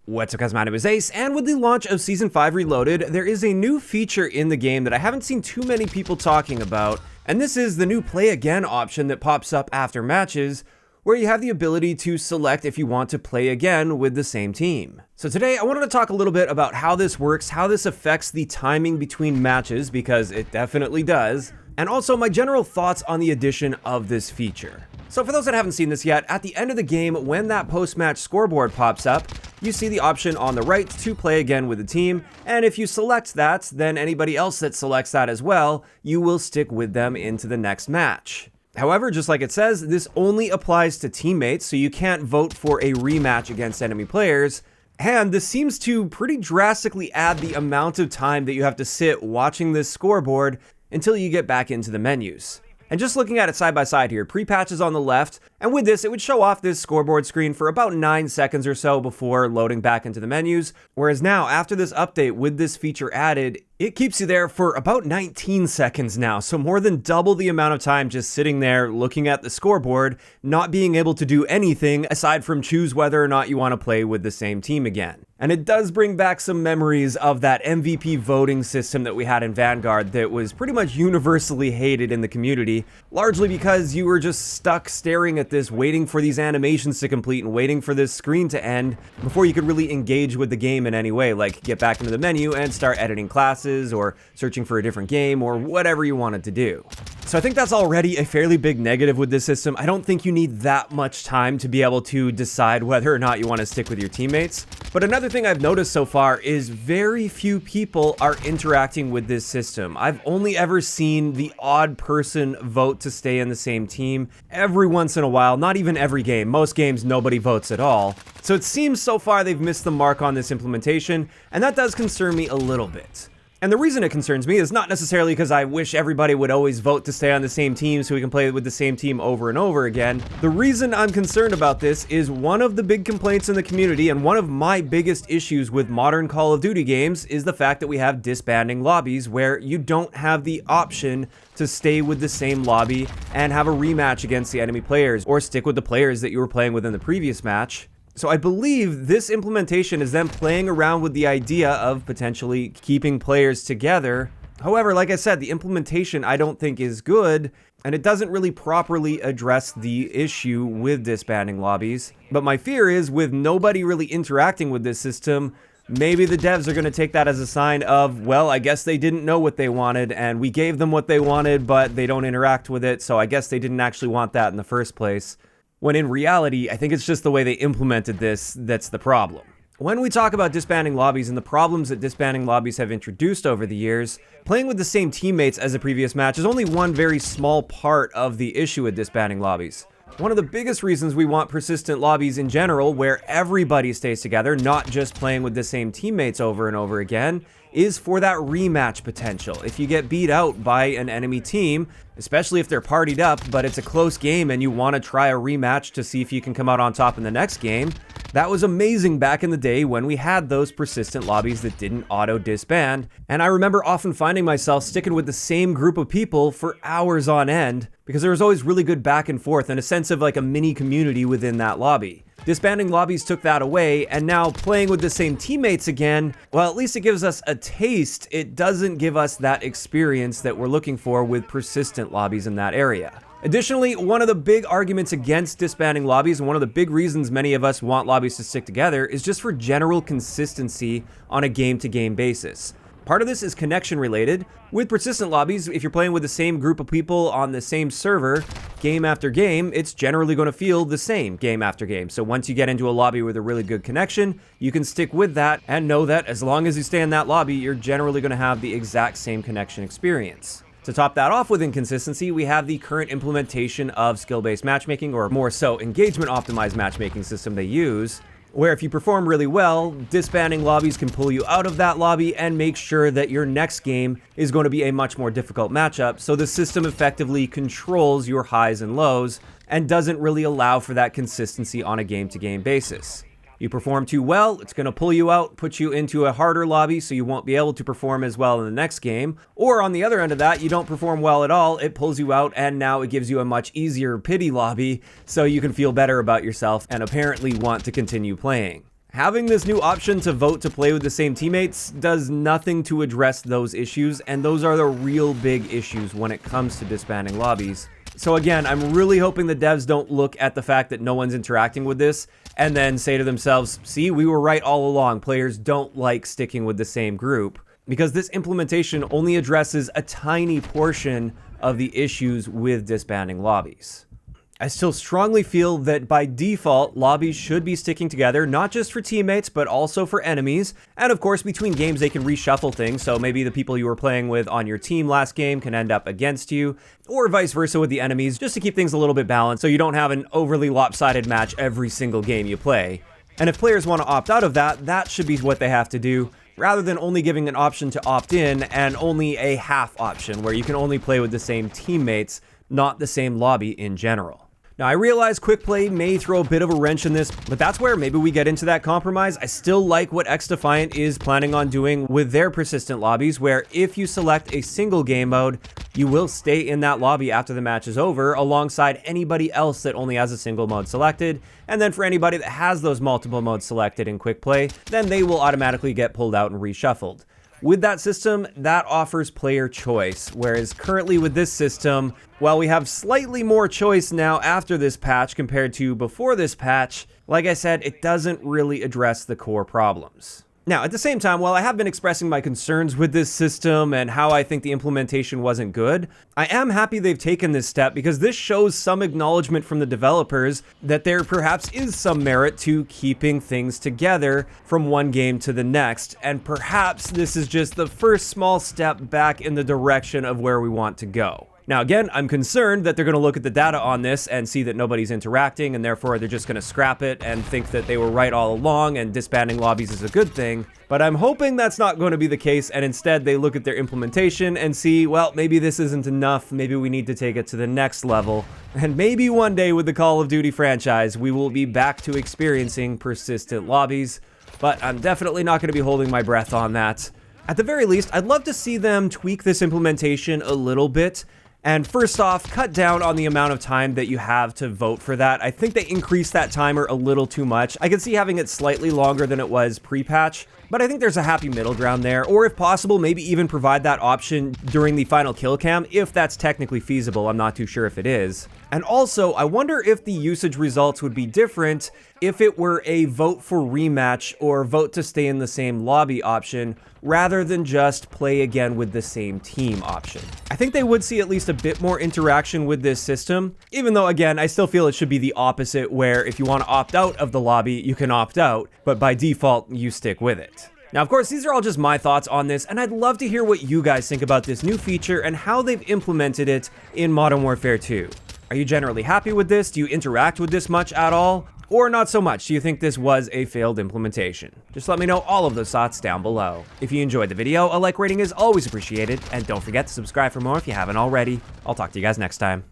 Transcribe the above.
What's up guys, my name is Ace, and with the launch of Season 5 Reloaded, there is a new feature in the game that I haven't seen too many people talking about, and this is the new Play Again option that pops up after matches, where you have the ability to select if you want to play again with the same team. So today I wanted to talk a little bit about how this works, how this affects the timing between matches, because it definitely does, and also my general thoughts on the addition of this feature. So for those that haven't seen this yet, at the end of the game, when that post-match scoreboard pops up, you see the option on the right to play again with the team, and if you select that, then anybody else that selects that as well, you will stick with them into the next match. However, just like it says, this only applies to teammates, so you can't vote for a rematch against enemy players, and this seems to pretty drastically add the amount of time that you have to sit watching this scoreboard until you get back into the menus. And just looking at it side by side here, pre-patch is on the left, and with this, it would show off this scoreboard screen for about 9 seconds or so before loading back into the menus, whereas now, after this update with this feature added, it keeps you there for about 19 seconds now, so more than double the amount of time just sitting there looking at the scoreboard, not being able to do anything aside from choose whether or not you want to play with the same team again. And it does bring back some memories of that MVP voting system that we had in Vanguard that was pretty much universally hated in the community, largely because you were just stuck staring at this, waiting for these animations to complete and waiting for this screen to end before you could really engage with the game in any way, like get back into the menu and start editing classes or searching for a different game or whatever you wanted to do. So I think that's already a fairly big negative with this system. I don't think you need that much time to be able to decide whether or not you want to stick with your teammates. But another thing I've noticed so far is very few people are interacting with this system. I've only ever seen the odd person vote to stay in the same team every once in a while, not even every game. Most games nobody votes at all. So it seems so far they've missed the mark on this implementation, and that does concern me a little bit. And the reason it concerns me is not necessarily because I wish everybody would always vote to stay on the same team so we can play with the same team over and over again. The reason I'm concerned about this is one of the big complaints in the community, and one of my biggest issues with modern Call of Duty games is the fact that we have disbanding lobbies where you don't have the option to stay with the same lobby and have a rematch against the enemy players, or stick with the players that you were playing with in the previous match. So I believe this implementation is them playing around with the idea of potentially keeping players together. However, like I said, the implementation I don't think is good, and it doesn't really properly address the issue with disbanding lobbies. But my fear is, with nobody really interacting with this system, maybe the devs are going to take that as a sign of, well, I guess they didn't know what they wanted, and we gave them what they wanted, but they don't interact with it, so I guess they didn't actually want that in the first place. When in reality, I think it's just the way they implemented this that's the problem. When we talk about disbanding lobbies and the problems that disbanding lobbies have introduced over the years, playing with the same teammates as a previous match is only one very small part of the issue with disbanding lobbies. One of the biggest reasons we want persistent lobbies in general, where everybody stays together, not just playing with the same teammates over and over again, is for that rematch potential. If you get beat out by an enemy team, especially if they're partied up, but it's a close game and you want to try a rematch to see if you can come out on top in the next game, that was amazing back in the day when we had those persistent lobbies that didn't auto-disband, and I remember often finding myself sticking with the same group of people for hours on end, because there was always really good back and forth and a sense of like a mini community within that lobby. Disbanding lobbies took that away, and now playing with the same teammates again, well, at least it gives us a taste. It doesn't give us that experience that we're looking for with persistent lobbies in that area. Additionally, one of the big arguments against disbanding lobbies, and one of the big reasons many of us want lobbies to stick together, is just for general consistency on a game-to-game basis. Part of this is connection related. With persistent lobbies, if you're playing with the same group of people on the same server, game after game, it's generally going to feel the same game after game. So once you get into a lobby with a really good connection, you can stick with that and know that as long as you stay in that lobby, you're generally going to have the exact same connection experience. To top that off with inconsistency, we have the current implementation of skill-based matchmaking, or more so engagement-optimized matchmaking system they use, where if you perform really well, disbanding lobbies can pull you out of that lobby and make sure that your next game is going to be a much more difficult matchup, so the system effectively controls your highs and lows and doesn't really allow for that consistency on a game-to-game basis. You perform too well, it's going to pull you out, put you into a harder lobby so you won't be able to perform as well in the next game. Or on the other end of that, you don't perform well at all, it pulls you out, and now it gives you a much easier pity lobby so you can feel better about yourself and apparently want to continue playing. Having this new option to vote to play with the same teammates does nothing to address those issues, and those are the real big issues when it comes to disbanding lobbies. So again, I'm really hoping the devs don't look at the fact that no one's interacting with this and then say to themselves, see, we were right all along, players don't like sticking with the same group. Because this implementation only addresses a tiny portion of the issues with disbanding lobbies. I still strongly feel that by default, lobbies should be sticking together, not just for teammates, but also for enemies. And of course, between games, they can reshuffle things, so maybe the people you were playing with on your team last game can end up against you, or vice versa with the enemies, just to keep things a little bit balanced so you don't have an overly lopsided match every single game you play. And if players want to opt out of that, that should be what they have to do, rather than only giving an option to opt in and only a half option where you can only play with the same teammates, not the same lobby in general. Now, I realize quick play may throw a bit of a wrench in this, but that's where maybe we get into that compromise. I still like what XDefiant is planning on doing with their persistent lobbies, where if you select a single game mode, you will stay in that lobby after the match is over alongside anybody else that only has a single mode selected. And then for anybody that has those multiple modes selected in quick play, then they will automatically get pulled out and reshuffled. With that system, that offers player choice, whereas currently with this system, while we have slightly more choice now after this patch compared to before this patch, like I said, it doesn't really address the core problems. Now, at the same time, while I have been expressing my concerns with this system and how I think the implementation wasn't good, I am happy they've taken this step because this shows some acknowledgement from the developers that there perhaps is some merit to keeping things together from one game to the next, and perhaps this is just the first small step back in the direction of where we want to go. Now again, I'm concerned that they're going to look at the data on this and see that nobody's interacting, and therefore they're just going to scrap it and think that they were right all along and disbanding lobbies is a good thing. But I'm hoping that's not going to be the case, and instead they look at their implementation and see, well, maybe this isn't enough, maybe we need to take it to the next level. And maybe one day with the Call of Duty franchise, we will be back to experiencing persistent lobbies. But I'm definitely not going to be holding my breath on that. At the very least, I'd love to see them tweak this implementation a little bit. And first off, cut down on the amount of time that you have to vote for that. I think they increased that timer a little too much. I can see having it slightly longer than it was pre-patch, but I think there's a happy middle ground there. Or if possible, maybe even provide that option during the final kill cam, if that's technically feasible. I'm not too sure if it is. And also, I wonder if the usage results would be different if it were a vote for rematch or vote to stay in the same lobby option, rather than just play again with the same team option. I think they would see at least a bit more interaction with this system, even though again, I still feel it should be the opposite, where if you want to opt out of the lobby, you can opt out, but by default, you stick with it. Now, of course, these are all just my thoughts on this, and I'd love to hear what you guys think about this new feature and how they've implemented it in Modern Warfare 2. Are you generally happy with this? Do you interact with this much at all? Or not so much? Do you think this was a failed implementation? Just let me know all of those thoughts down below. If you enjoyed the video, a like rating is always appreciated, and don't forget to subscribe for more if you haven't already. I'll talk to you guys next time.